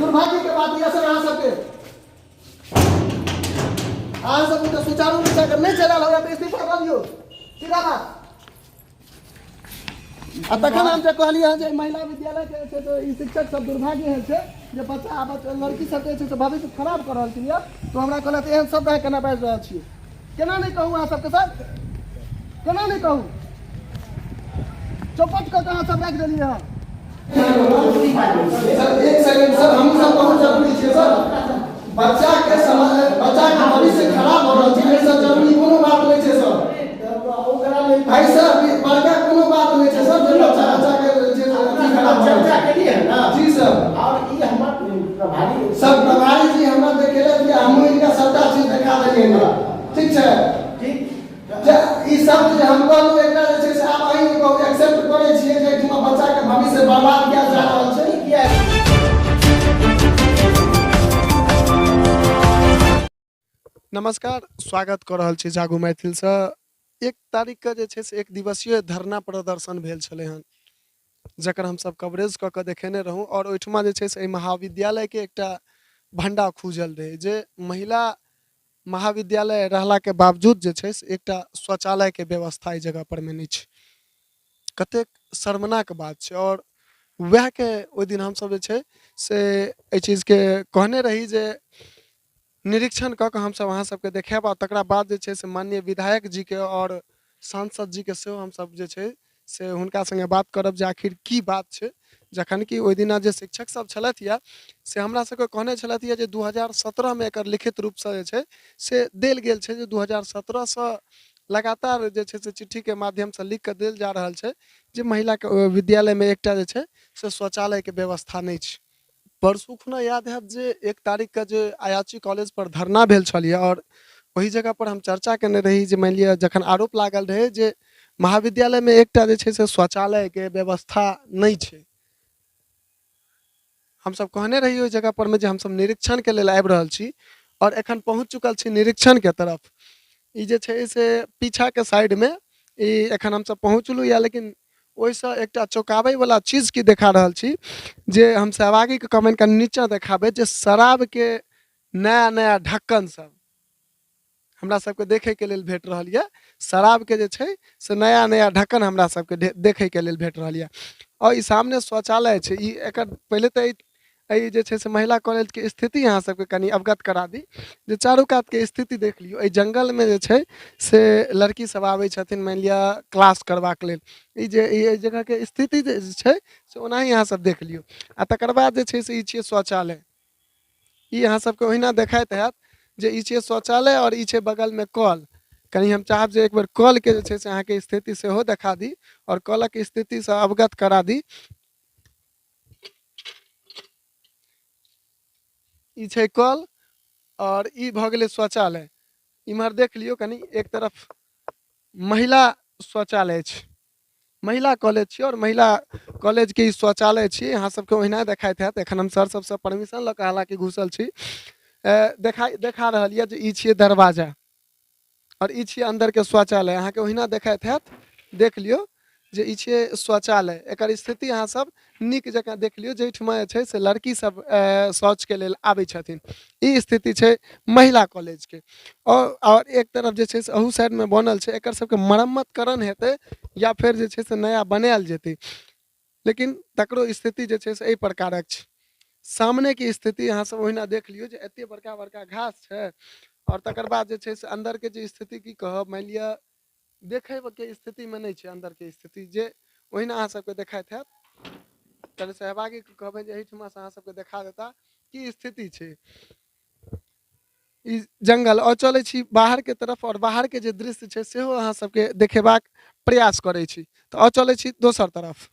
दुर्भाग्य के बात यह सर अहाँ सबके तो सुचारू रूप से नहीं चलल हो तो इस्तीफा दऽ दियौ सीधा बात। आ तखन हम जे कहलिए जे महिला विद्यालय के छै तो ई शिक्षक सब दुर्भाग्य है छै जे बच्चा आबत लड़की सब छै से भविष्य खराब कर रहल छियै तो हमरा कहलक एहन सब कहे केना बाजि रहल छियै केना नहीं कहूँ अहाँ सबके सर केना नहीं कहूँ चौपट कऽ के अहाँ सब राखि देलियै हँ। सर एक सेकंड सर हम सब बहुत जरूरी छै सर बच्चा के भविष्य खराब हो रहल छै एहिसँ जरूरी कोनो बात नहीं छै सर भाई सर बड़का कोनो बात नहीं छै सर जे बच्चा के जे खराब चर्चा केलिए है ना जी सर और ई हमर प्रभारी सब प्रभारी जी हमरा देखेले कि हम इनका सबटा चीज दिखा देलिए हमरा ठीक छै ठीक ई सब जे हम कहलहुँ एकरा जे छै से आब अहीं एक्सेप्ट करै छियै जे एहिठमा बच्चा के भविष्य बर्बाद कयल जा रहल छै किया। नमस्कार स्वागत कर रहल छी जागू मैथिल से। 1 तारीख के जे छै से 1 दिवसीय धरना प्रदर्शन भेल छलै हन जकर हम सब कवरेज क के देखेने रहूं और ओइठमा जे छै से महाविद्यालय के एकटा भंडा खुजल रहे जे महिला महाविद्यालय रहला के बावजूद जे छै से एकटा शौचालय के व्यवस्था ई जगह पर में नहीं छै कतेक शर्मनाक बात छै। और वह के ओइ दिन हम सब जे छै से एहि चीज के कहने रही जे निरीक्षण कऽ के हम सब अहाँ सबके देखाब आ तकरा बाद जे छै से माननीय विधायक जी के और सांसद जी के सेहो हम सब जे छै से हुनका संगे बात करब जे आखिर की बात छै जखन कि ओइ दिना जे शिक्षक सब छलथि या से हमरा सबके कहने छलथि या जे 2017 में एकर लिखित रूप से जे छै से देल गेल छै जे 2017 से लगातार जे छै से चिट्ठी के माध्यम से लिख के देल जा रहल छै जे महिला के विद्यालय में एकटा जे छै से शौचालय के व्यवस्था नहीं छै। परसू खुना याद है जे 1 तारीख का जो आयाची कॉलेज पर धरना भेल छलिए और वही जगह पर हम चर्चा करने रही जे मान लिया जखन आरोप लागल रहे जे महाविद्यालय में एकटा जे छै से शौचालय के व्यवस्था नहीं छै हम सब कहने रही ओहि जगह पर में जे हम सब निरीक्षण के लेल आबि रहल छी और एखन पहुंच चुकल छी निरीक्षण के तरफ। ई जे छै से पीछा के साइड में ई एखन हम सब पहुंचलू या लेकिन ओइसँ एकटा चौंकाबै वाला चीज की देखा रहल छी जे हम सहभागी के कमेंट के नीचा देखाबे जे शराब के नया नया ढक्कन सब हमरा सबके देखे के लेल भेट रहल यऽ शराब के जे छै से नया नया ढक्कन हमरा सबके देखे के लेल भेट रहल यऽ और ई सामने शौचालय छै ई एकर पहले तऽ एहि जे छै से महिला कॉलेज के स्थिति अहाँ सबके कनी अवगत करा दी जे चारू कात के स्थिति देख लियो एहि जंगल में जे छै से लड़की सब आबै छथिन मान लिया क्लास करबाक लेल ई जे एहि जगह के स्थिति जे छै से ओनाही अहाँ सब देख लियो आ तकर बाद जे छै से ई छै शौचालय ई अहाँ सबके ओहिना देखाइत हैत जे ई छै शौचालय और ई छै बगल में कल कहीं हम चाहब जे एक बार कल के जे छै से अहाँ के स्थिति सेहो देखा दी और कलक स्थिति से अवगत करा दी। ई छै कल और ई भ गेलै शौचालय इम्हर देख लियो कनी एक तरफ महिला शौचालय छै महिला कॉलेज छी और महिला कॉलेज के शौचालय छी अहाँ सबके ओहिना देखाइत हैत एखन हम सर सबसे परमिशन ल के हालांकि घुसल छी देखा रहल यऽ जे ई छियै दरवाजा और ई छियै अंदर के शौचालय अहाँ के ओहिना देखाइत हैत देख लियो जे ई छै शौचालय एकर स्थिति अहाँ सब नीक जकाँ देख लियो जेठमा छै से लड़की सब शौच के लेल आबै छथिन ई स्थिति छै महिला कॉलेज के और एक तरफ जे छै से अहू साइड में बनल छै एकर सबके मरम्मतकरण हेतै या फिर जे छै से नया बनायल जेतै लेकिन तकरो स्थिति जे छै से एहि प्रकारक छै सामने की स्थिति अहाँ सब ओहिना देख लियो जे एते बड़का बड़का घास छै और तकर बाद जे छै से अंदर के जे स्थिति की कहब मान लिया देखे के स्थिति में नहीं छै अंदर के स्थिति जे ओहिना अहाँ सबके देखाइत हैत तब सहभागी के कहबै जे एहिठमा से अहाँ सबके देखा देता की स्थिति छै ई जंगल और चले छी बाहर के तरफ और बाहर के जे दृश्य छै सेहो अहाँ सबके देखेबाक प्रयास करै छी तो और चले छी दोसर तरफ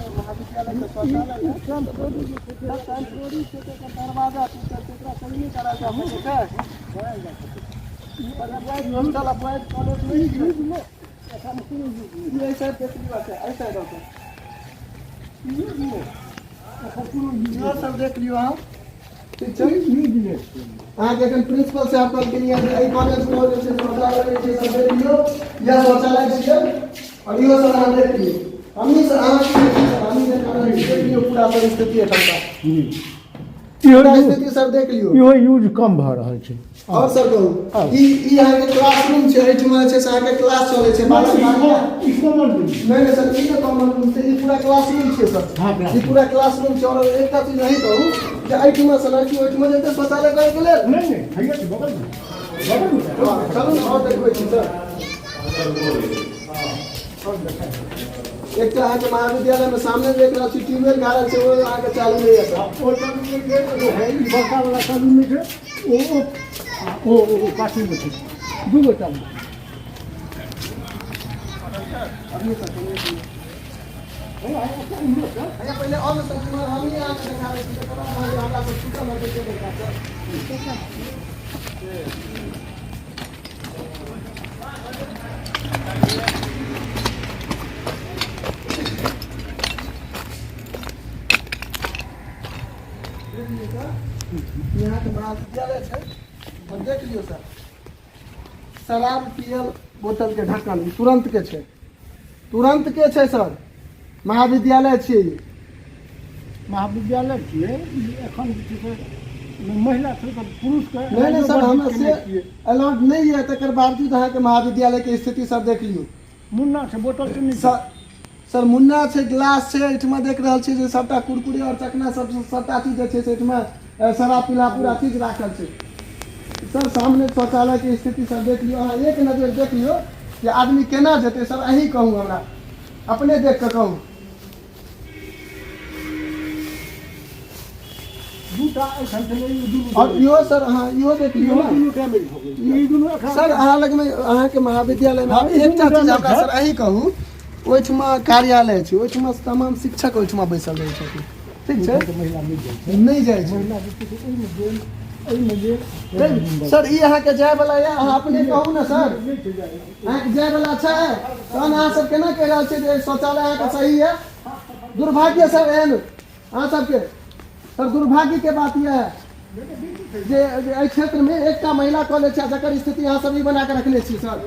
महाविद्यालय के शौचालय दरवाजा सब देख लियो अहाँ ठीक छै अहाँ के एखन प्रिंसिपल साहब कहलखिन या एहि कॉलेज में जे छै शौचालय छै सब देख लियो या शौचालय छियै और इहो सब अहाँ देख लियो हमनी से अहाँ पूरा सर स्थिति एखनका इहो पूरा स्थिति सर देख लियो इहो यूज कम भऽ रहल छै। और सर कहू ई अहाँके क्लासरूम छै, एहिठमा छै से अहाँके क्लास चलै छै बालक बालिका ई कॉमन रूम छै। नहीं सर ई तो कॉमन रूम छै, ई पूरा क्लासरूम छै सर। हाँ, क्लास ई पूरा क्लासरूम छै। और एकटा चीज नहीं कहू जे एहिठमा से लड़की ओहिठमा जेतै शौचालय करे के लेल नहीं नहीं हैया छै बगल में चलू ने और देखबै छी सर। एकटा अहाँके महाविद्यालय में सामने देख रहल छी ट्यूबवेल गाड़ल छै, ओ अहाँके चालू नहीं है सर। ओ चालू है बड़का वाला चालू नहीं छै, ओ पाछू में छै दूगो चालू। पहले और सर हम ही अहाँके देखा दै छी, तकर बाद हमरा सब छूटल है के देखा सर। यहाँ के महाविद्यालय है, और देख लियो सर शराब पियल बोतल के ढक्कन तुरंत के छै, तुरंत के छै सर। महाविद्यालय छियै ई। महाविद्यालय छियै एखन जे छै महिला छै तऽ पुरुष के नहीं नहीं सर हमरा से अलाउड नहीं है, तकर बावजूद अहाँके महाविद्यालय के स्थिति सर देख लियो। मुन्ना छै बोतल के नहीं सर मुन्ना छै, गिलास छै, एहिठमा देख रहल छी जे सबटा कुरकुरे और चकना सब सबटा चीज जे छै से एहिठमा शराब पीला पूरा चीज राखल छै सर। सामने शौचालय के स्थिति सर देख लियो, अहाँ एक नजर देख लियो कि आदमी केना जेतै सर। अहीं कहू हमरा, अपने देख कऽ कहू। दूटा एखन छलै ई दुनू और इहो सर हाँ इहो देख लियो ना दुनू डैमेज भऽ गेल। ई दुनू एखन सर अहाँ लगमे अहाँके महाविद्यालय में एकटा चीज हमरा सर अहीं कहू, ओहिठमा कार्यालय छै, ओहिठमा तमाम शिक्षक ओहिठमा बैसल रहै छथिन, ठीक छै? महिला मिल जाइ छै, नहीं जाइ छै महिला जे छै से एहिमे गेल सर ई अहाँके जाय वाला यऽ, अहाँ अपने कहू ना सर। अहाँके जाय वाला छै तहन अहाँ सब केना कहि रहल छियै जे शौचालय अहाँके सही है? दुर्भाग्य सर एहन अहाँ सबके सर दुर्भाग्य के बात यह है जे एहि क्षेत्र में एकटा महिला कॉलेज छै जकर स्थिति अहाँ सब ई बना के रखने छी सर।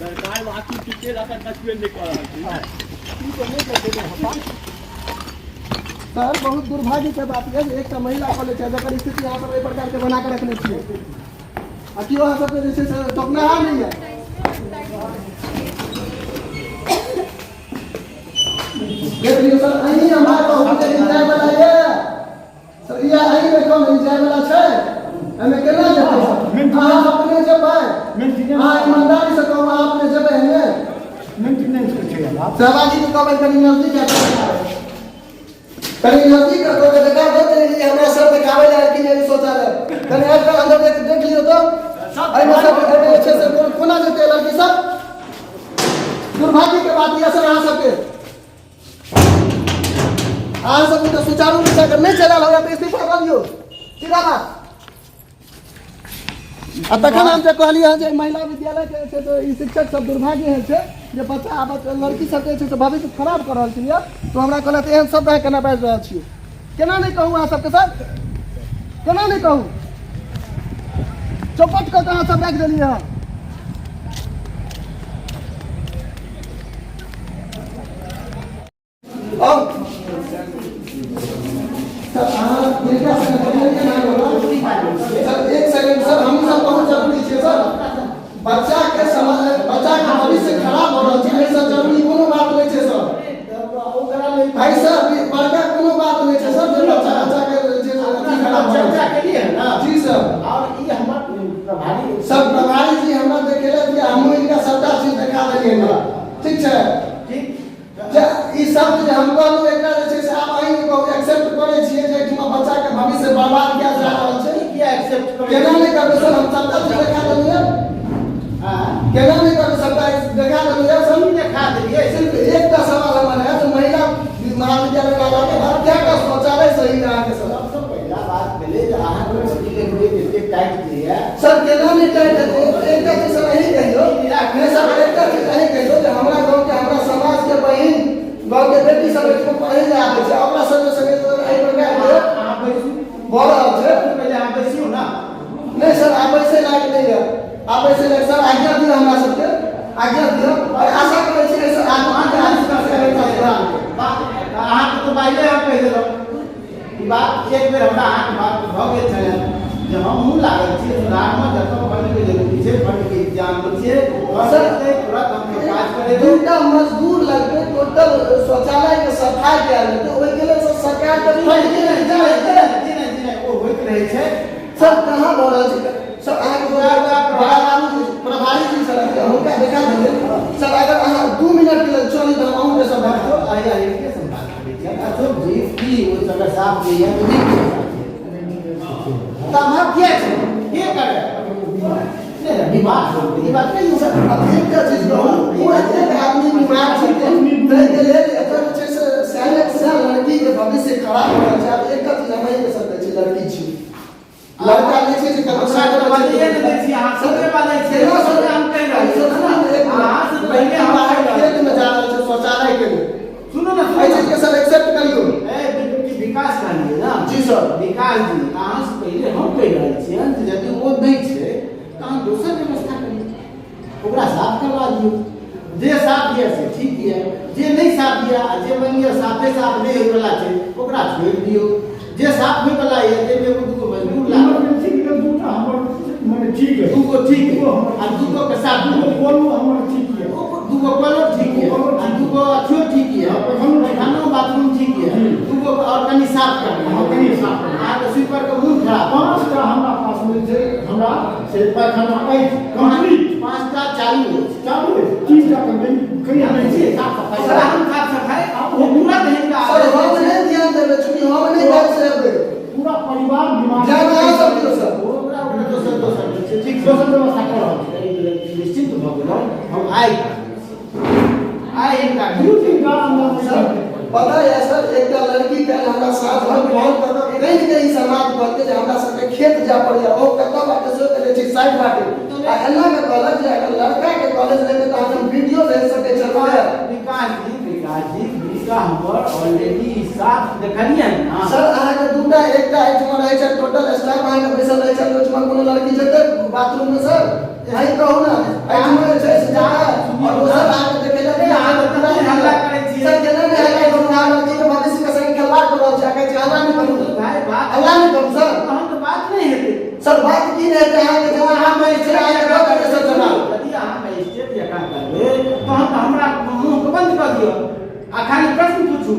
सरकार बाकी टिके रखा तकबे नहीं कर रहा है। सर बहुत दुर्भाग्य के बात है एक महिला कॉलेज है जकर स्थिति यहाँ सब एहि प्रकार के बना के रखने छियै, आ कि अहाँ सबके जे छै से टोकनाहार नहीं है। देख लियो सर अहीं हमरा कहू जे जाय वाला ये सर, ये अहीं में कम जाय वाला छै, एमे केना जेतै सर? अहाँ अपने जेबै, अहाँ ईमानदारी से कहू अहाँ अपने जेबै एमे मेंटेनेंस के छै बात। सहभागी के कहबै कनी नजदीक आबै, कनी नजदीक आबै तो देखा दे जे हमरा सर देखाबै ला कि नहीं शौचालय कनी आकर अंदर देख लियो तो एमे सब जे छै से कोना जेतै लड़की सब? दुर्भाग्य के बात ये सर अहाँ सबके, अहाँ सब तो सुचारू रूप से अगर नहीं चलल होगा तो इस्तीफा कर दियो सीधा बात। आ तखन हम जे कहलियै जे महिला विद्यालय के छै तो ई शिक्षक सब दुर्भाग्य है छै जे बच्चा आबत लड़की सब जे छै से भविष्य खराब कर रहल छियै, तो हमरा कहलत एहन शब्द है केना बाजि रहल छियै? केना नहीं कहू अहाँ सबके सर, केना नहीं कहू? चौपट कऽ अहाँ सब राखि देलियै हँ। सर अहाँ जिनका से कंप्लेंट के नाम होला सर एक सेकंड सर, हम सब बहुत जरूरी छै सर। बच्चा के बच्चा के भविष्य खराब हो रहल छै, एहि से जरूरी कोनो बात नहीं छै सर। भाई सर बड़का कोनो बात नहीं छै सर, जे बच्चा के जे अथी खराब चर्चा के लिए है ना जी सर। और ये हमर प्रभारी सब प्रभारी जी हमरा देखेले कि हम इनका सबटा चीज दिखा देलियै हमरा, ठीक छै? ठीक ई सब जे हम कहलहुँ एकरा जे छै से आब अहीं कहू एक्सेप्ट करै छियै जे एहिठमा बच्चा के भविष्य बर्बाद कयल जा रहल छै? किया एक्सेप्ट करै? केना नहीं करबै सर, हम सबटा चीज देखा देलियै। केना नहीं करबै, सबटा देखा देलियै सर, देखा देलियै। सिर्फ एकटा सवाल हमर है जो महिला महाविद्यालय वाला के बाद क्या का शौचालय सही है अहाँके सर? सबसँ पहिला बात भेलै जे अहाँ यूनिवर्सिटी के लिए एतेक टाइट दिए सर केना नहीं टाइट हेतै? एकटा चीज सर अहीं कहियौ, नहीं सर एकटा चीज अहीं कहियौ जे हमरा गाँव के हमरा समाज के बहिन गाँव के बेटी सब एहिठमा पढ़ै ले आबै छै, ओकरा सबके संगे एहि प्रकार के अहाँ बैसू भऽ रहल छै। पहिले अहाँ बैसियौ ना। नहीं सर आप ऐसे लायक नहीं है, आप ऐसे लायक सर आज्ञा दियो हमरा सबके, आज्ञा दियो और आशा करै छी ऐसे आत्मा के आशीर्वाद से अहाँ के तो बाइले सफाई कयल जेतै ओहि के लेल सरकार के फंड के लेल ओ होइत रहै छै सब कहाँ भऽ रहल छै सब अहाँके प्रभारी जी सर हुनका देखा देबै सर अगर अहाँ 2 मिनट के लेल चली तऽ हम अहूँ के सब बात करब। आया के संभाल करै छै अशोक जी की ओ जगह साफ नहीं है तो नहीं तब हम क्या छै के करे बीमार हो ई बात नहीं हो अब एकटा चीज कहूँ ओ एक आदमी बीमार छै ताहि के लेल एकर जे छै से सेलेक्शन लड़की के भविष्य खराब हो रहल छै। अब एकटा चीज हम कहि सकैत छी लड़की छी लड़का नहि छै जे कतौ साथ बलिए ने दै छी अहाँ सबके बाले छै सब हम कह रहल छी अहाँ से पहले हम खेत में जा रहल छै शौचालय के लिए सुनो ना एहि चीज के सर एक्सेप्ट करियो विकास करिए ना जी सर विकास जी अहाँ से पहले हम कह रहल छी यदि वो नहीं छै तो हम दोसर व्यवस्था करिए ओकरा साफ करवा दियो जे साफ दिया से ठीक है जे नहीं साफ दिया जे मानिए साफे साफ नहीं होय वाला छै ओकरा छोड़ दियो जे साफ होय वाला है जे में दुगो मजदूर ला इमरजेंसी के दूटा हमर माने ठीक है दुगो ठीक है आ दुगो के साथ दूगो बोलू हमर ठीक है दुगो कलो ठीक है आ दुगो अथियो ठीक है खानो बाथरूम ठीक है दुगो और कनी साफ करना कनी साफ करना। आ तो स्वीपर के मुंह खराब 5टा हमरा पास में छै हमरा से पैखाना आई कंप्लीट 5टा चालू है चालू है 3टा के नहीं कहीं नहीं छै साफ सफाई साफ सफाई वो पूरा कहीं का सर हम नहीं ध्यान देबै चूंकि हम नहीं घर से एबै पूरा परिवार बीमार ध्यान अहाँ सब दियौ सर ओकरा दोसर ठीक दोसर व्यवस्था कर रहल छै निश्चिंत भ गेलहुँ हम आइ इनका दू तीन गाँव में सर पता है सर एकटा लड़की कल हमरा साथ हम फोन करब कहि के ई समाज कहते जे हमरा सबके खेत जा पड़िया ओ कतौ बाटे से कहै छै साइड बाटे आ एना के कहलक जे अगर लड़का के कॉलेज लेके त हम वीडियो भेज सकै छै विकास जी हमर ऑलरेडी साफ देखलिए ना सर अहाँ के दूटा एकटा आइटम रहै छै टोटल स्टाफ अहाँ के बैसल रहै छै ओहिमे कोनो लड़की जेतै बाथरूम में सर यही कहू ना आइटम में छै से जाए और दोसर अहाँ के देखे जाए अहाँ तो हल्ला करै छी सर केना नहीं हल्ला करू अहाँ लड़की के भविष्य के संग खिलवाड़ कर रहल छै कहै छै हल्ला नहीं करू भाई बात हल्ला नहीं करू सर हम तो बात नहीं हेतै सर बात की रहते अहाँ के जब अहाँ में छै अहाँ के करे सर जनाब यदि अहाँ मजिस्ट्रेट जकाँ करबै तहन तो हमरा मुंह के बंद कर दियौ आ खाली प्रश्न पूछू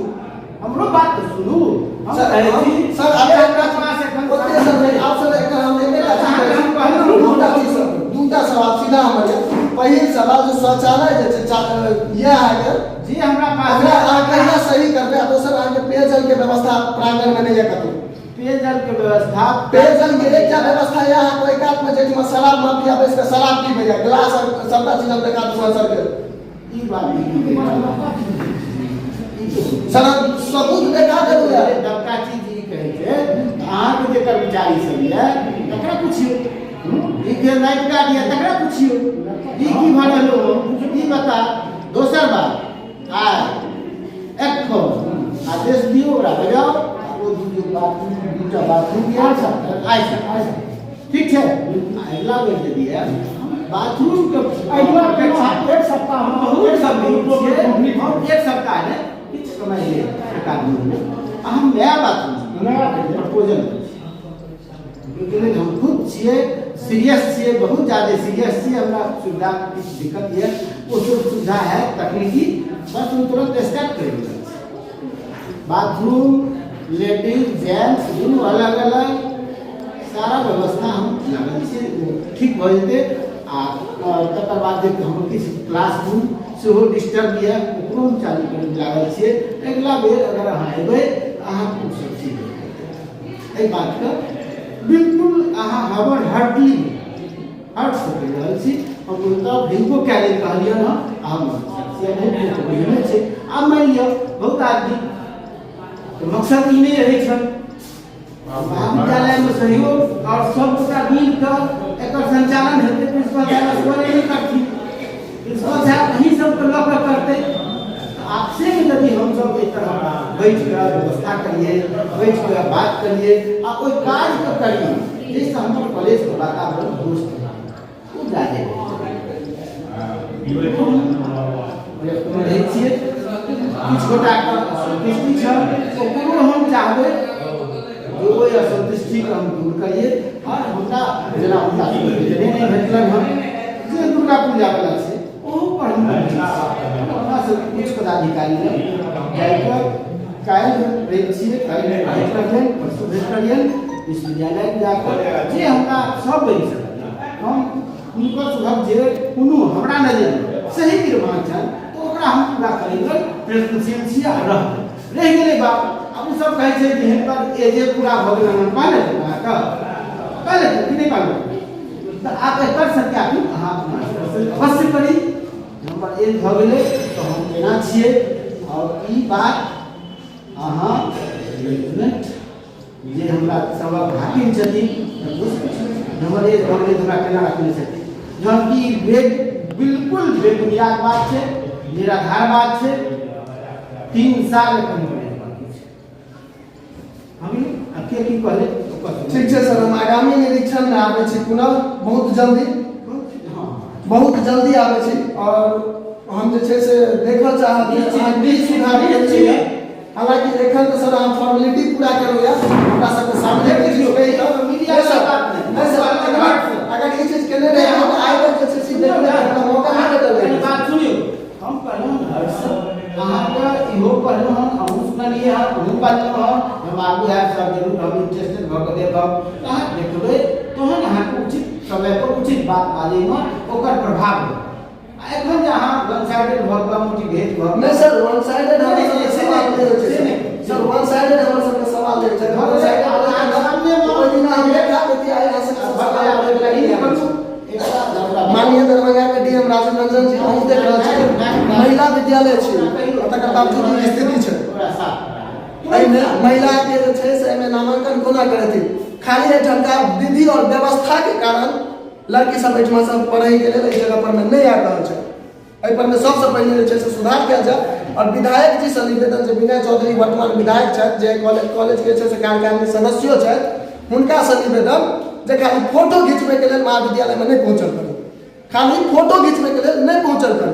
हमरो बात तो सुनू हम कहै छी सर आपका पास ओते सर नहीं आप सर एक हम एकेटा चीज दूटा चीज सर दूटा सवाल सीधा हमर पहिल सवाल जो शौचालय जे छै ये है जी हमरा पास हमरा अहाँ कहिया सही करबै आ दोसर अहाँ के पेयजल के व्यवस्था प्रांगण में नहीं है कतौ पेयजल के व्यवस्था पेयजल के एकटा व्यवस्था है अहाँ कोई कात में जे शराब माफिया बैस के शराब पीबे या गिलास और सबटा चीज हम देखा दूं सर के ई बात नहीं सर सबूत देखा देबो यार दबका चीज ई कहै छै अहाँ के जे कर्मचारी सब है तकरा पूछियो ई के नाइट गार्ड है तकरा पूछियो ई की भरलो ई बता दोसर बात आ एक आदेश दियो ओकरा बजाओ वो दूटा बाथरूम के आइ ठीक है अगला बेर दे दिया बाथरूम के अगला एक सप्ताह हम बहुत सब एक सप्ताह है किछ समय ले एकादमी में हम नया बाथरूम नया प्रपोजल हम खुद छिए सीरियस छिए बहुत ज़्यादा सीरियस छिए हमरा सुविधा किछ दिक्कत है वो सब सुविधा है तकनीकी बस हम तुरंत स्टार्ट करेंगे बाथरूम लेडीज जेंट्स दोनों अलग अलग सारा व्यवस्था हम लागल से ठीक भ जेतै आ तकर बाद हम किछु क्लासरूम सेहो डिस्टर्ब यऽ ओकरो हम चालू करे लागल छियै अगिला बेर अगर अहाँ एबै अहाँ पूछ सकैत एहि बातके बिल्कुल अहाँ हमर हर्टली हर्ट सकै रहल छी हम ओतऽ हिनको कए लेल कहलियै हँ हम बुझने छै आब मानि लिअ बहुत आदमी मकसद ई नहीं रहे छल महाविद्यालय में सहयोग और सब गोटा मिल कर एकर संचालन हेतै प्रिंसिपल साहब असगरे नहीं करथिन प्रिंसिपल साहब अहीं सबके लऽ कऽ करतै आपसे यदि हम सब एहि तरह बैठ कऽ व्यवस्था करिए बैठ कऽ बात करिए आ ओहि काज के करिए जाहिसँ हमर कॉलेज के वातावरण दुरुस्त ओ जादे रहै छियै किछु गोटाके असंतुष्टि छल ओकरो हम चाहबै जे ओहि असंतुष्टिके हम दूर करिए आओर हमरा जेना हमरा भेटले नहि भेटलनि हँ जे दुर्गा पूजा वला छै ओहो पर हमरा सब किछु पदाधिकारी जाकर काल्हि भेट छियै, काल्हि भेट करियन, परसू भेट करियन, विश्वविद्यालय जाकर जे हमरा सब बनि सकैए हम हुनकर सुझाव जे कोनो हमरा नजर सही निर्माण छनि तऽ ओकरा हम पूरा करेंगे, प्रयत्नशील छी आ रहबै। रहि गेलै बात अब उ सब कहै छै कि हिनकर एजे पूरा भऽ गेलै हन, कहले कि नहि कहले तऽ आब एकर सत्यापित अहाँ अपना स्तर से अवश्य करी। नंबर 1 भऽ गेलै तऽ हम केना छियै और ई बात अहाँ जे हमरा सबक हाकिम छथिन नंबर 1 भऽ गेलै हमरा केना रखने छथिन, जबकि बिल्कुल बेबुनियाद बात छै, निराधार बात छै। 3 साल एखन बाकी छै, हम अके की कहले ठीक छै सर, हम आगामी निरीक्षण में आबै छी पुनः बहुत जल्दी, बहुत जल्दी आबै छी और हम जे छै से देखऽ चाहब कि अहाँ की सुधार केलियै। हालांकि एखन तऽ सर अहाँ फॉर्मेलिटी पूरा करू या हमरा सबके सामने किछु कही मीडिया से बात नहीं सर, अगर ये चीज केने रहे तो आइ तक जे छै से देखने का मौका नहीं देल। बात सुनियो, हम कहलहुँ अहाँके इहो कहलहुँ हम अहूँ सुनलियै हँ, अहूँ बाजलहुँ हँ, हम आगू आयब सब जरूर हम इंटरेस्टेड भऽ कऽ देखब, अहाँ देखबै तहन अहाँके उचित समय पर उचित बात बाजैमे ओकर प्रभाव होयत। एखन जे अहाँ वन साइडेड भऽ कऽ मोटिवेट भऽ नहीं सर, वन साइडेड हमर सबके सवाल नहीं होय छै सर, वन साइडेड हमर सबके सवाल नहीं छै, वन साइडेड सामने ओइ दिन हम देखा देती आइ अहाँ सबके सवाल माननीय दरभंगा के डीएम राजीव रंजन जी अहूँ देख रहल छी, महिला विद्यालय छै तकर बावजूद ई स्थिति छै। एहिमे महिला के जे छै से एहिमे नामांकन कोना करेथिन, खाली एहिठमका विधि और व्यवस्था के कारण लड़की सब एहिठमा सब पढ़ै के लेल एहि जगह पर में नहीं आबि रहल छै। एहि पर में सबसे पहले जे छै से सुधार किया जाए और विधायक जी से निवेदन जे विनय चौधरी वर्तमान विधायक छथि जे कॉलेज के छै से कार्यकारिणी सदस्यो छथि, हुनका से निवेदन जे खाली फोटो खींचबे के लेल महाविद्यालय में नहीं पहुंचल करी, खाली फोटो खींचबे के लेल नहीं पहुंचल करी।